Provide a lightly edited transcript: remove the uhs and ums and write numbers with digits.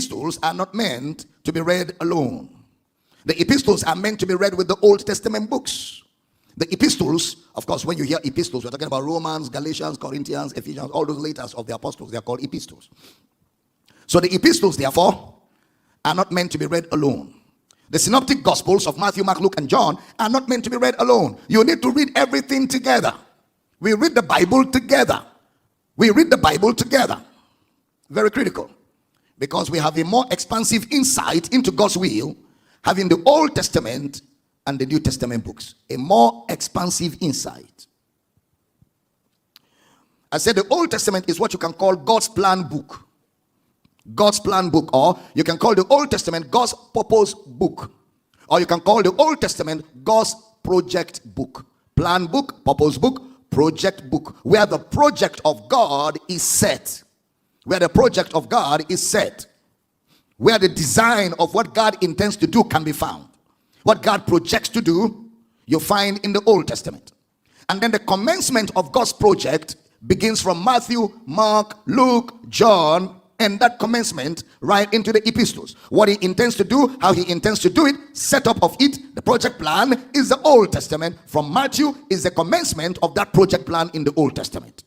epistles are not meant to be read alone. The epistles are meant to be read with the Old Testament books. The epistles, of course, when you hear epistles, we're talking about Romans, Galatians, Corinthians, Ephesians, all those letters of the apostles. They are called epistles. So the epistles, therefore, are not meant to be read alone. The Synoptic Gospels of Matthew, Mark, Luke, and John are not meant to be read alone. You need to read everything together. We read the Bible together. We read the Bible together. Very critical. Because we have a more expansive insight into God's will, having the Old Testament and the New Testament books. A more expansive insight. I said the Old Testament is what you can call God's plan book. God's plan book, or you can call the Old Testament God's purpose book, or you can call the Old Testament God's project book. Plan book, purpose book, project book, where the project of God is set. Where the project of God is set. Where the design of what God intends to do can be found. What God projects to do, you find in the Old Testament. And then the commencement of God's project begins from Matthew, Mark, Luke, John, and that commencement right into the epistles. What he intends to do, how he intends to do it, setup of it, the project plan is the Old Testament. From Matthew is the commencement of that project plan in the Old Testament.